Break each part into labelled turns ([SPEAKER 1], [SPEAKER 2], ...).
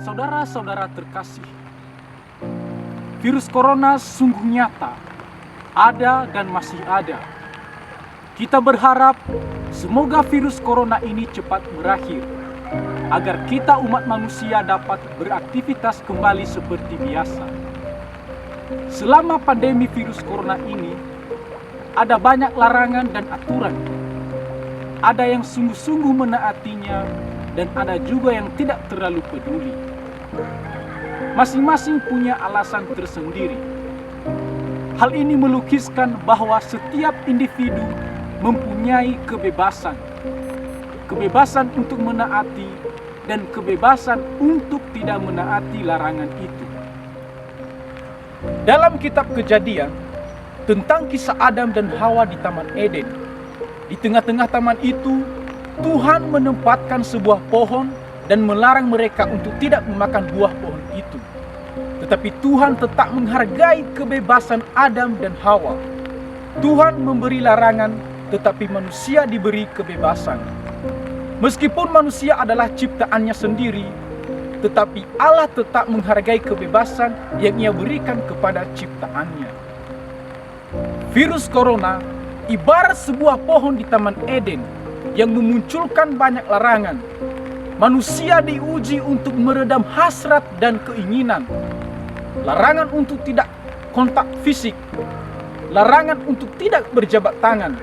[SPEAKER 1] Saudara-saudara terkasih, virus corona sungguh nyata, ada dan masih ada. Kita berharap semoga virus corona ini cepat berakhir, agar kita umat manusia dapat beraktivitas kembali seperti biasa. Selama pandemi virus corona ini, ada banyak larangan dan aturan. Ada yang sungguh-sungguh menaatinya, dan ada juga yang tidak terlalu peduli. Masing-masing punya alasan tersendiri. Hal ini melukiskan bahwa setiap individu mempunyai kebebasan. Kebebasan untuk menaati dan kebebasan untuk tidak menaati larangan itu. Dalam kitab Kejadian, tentang kisah Adam dan Hawa di Taman Eden, di tengah-tengah taman itu, Tuhan menempatkan sebuah pohon dan melarang mereka untuk tidak memakan buah pohon itu. Tetapi Tuhan tetap menghargai kebebasan Adam dan Hawa. Tuhan memberi larangan, tetapi manusia diberi kebebasan. Meskipun manusia adalah ciptaannya sendiri, tetapi Allah tetap menghargai kebebasan yang Ia berikan kepada ciptaannya. Virus corona ibarat sebuah pohon di Taman Eden yang memunculkan banyak larangan. Manusia diuji untuk meredam hasrat dan keinginan. Larangan untuk tidak kontak fisik, larangan untuk tidak berjabat tangan,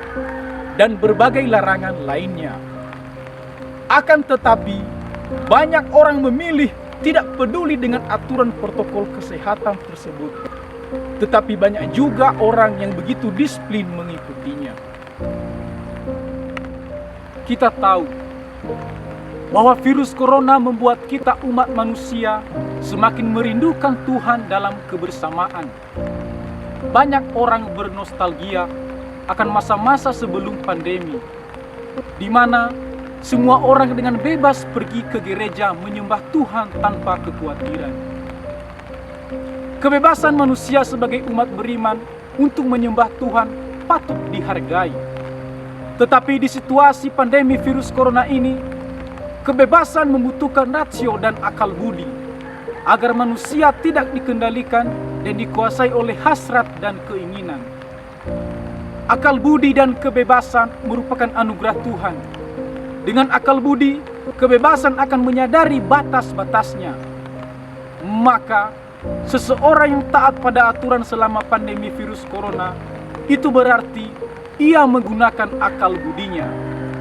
[SPEAKER 1] dan berbagai larangan lainnya. Akan tetapi, banyak orang memilih tidak peduli dengan aturan protokol kesehatan tersebut. Tetapi banyak juga orang yang begitu disiplin mengikutinya. Kita tahu bahwa virus corona membuat kita umat manusia semakin merindukan Tuhan dalam kebersamaan. Banyak orang bernostalgia akan masa-masa sebelum pandemi, di mana semua orang dengan bebas pergi ke gereja menyembah Tuhan tanpa kekhawatiran. Kebebasan manusia sebagai umat beriman untuk menyembah Tuhan patut dihargai. Tetapi di situasi pandemi virus corona ini, kebebasan membutuhkan rasio dan akal budi, agar manusia tidak dikendalikan dan dikuasai oleh hasrat dan keinginan. Akal budi dan kebebasan merupakan anugerah Tuhan. Dengan akal budi, kebebasan akan menyadari batas-batasnya. Maka, seseorang yang taat pada aturan selama pandemi virus corona, itu berarti ia menggunakan akal budinya.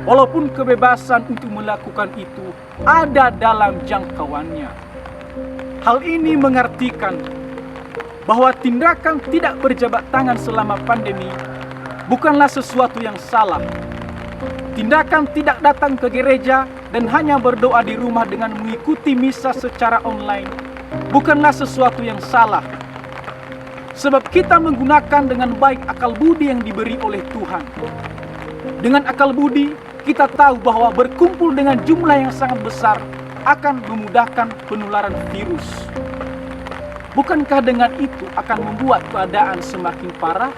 [SPEAKER 1] Walaupun kebebasan untuk melakukan itu ada dalam jangkauannya. Hal ini mengartikan bahwa tindakan tidak berjabat tangan selama pandemi bukanlah sesuatu yang salah. Tindakan tidak datang ke gereja dan hanya berdoa di rumah dengan mengikuti misa secara online bukanlah sesuatu yang salah. Sebab kita menggunakan dengan baik akal budi yang diberi oleh Tuhan. Dengan akal budi, kita tahu bahwa berkumpul dengan jumlah yang sangat besar akan memudahkan penularan virus. Bukankah dengan itu akan membuat keadaan semakin parah?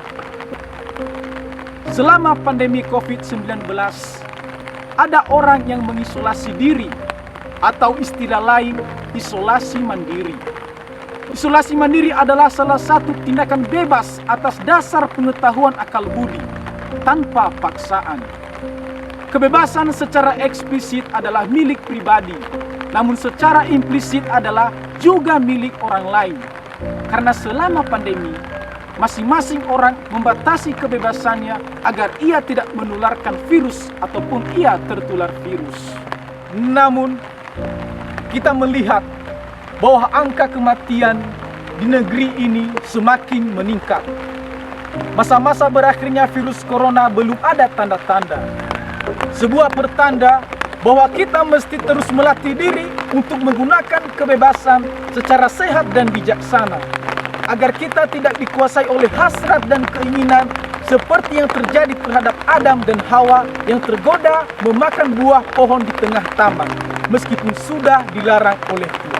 [SPEAKER 1] Selama pandemi COVID-19, ada orang yang mengisolasi diri, atau istilah lain, isolasi mandiri. Isolasi mandiri adalah salah satu tindakan bebas atas dasar pengetahuan akal budi, tanpa paksaan. Kebebasan secara eksplisit adalah milik pribadi, namun secara implisit adalah juga milik orang lain. Karena selama pandemi, masing-masing orang membatasi kebebasannya agar ia tidak menularkan virus ataupun ia tertular virus. Namun, kita melihat bahwa angka kematian di negeri ini semakin meningkat. Masa-masa berakhirnya virus corona belum ada tanda-tanda. Sebuah pertanda bahwa kita mesti terus melatih diri untuk menggunakan kebebasan secara sehat dan bijaksana, agar kita tidak dikuasai oleh hasrat dan keinginan seperti yang terjadi terhadap Adam dan Hawa yang tergoda memakan buah pohon di tengah taman, meskipun sudah dilarang oleh Tuhan.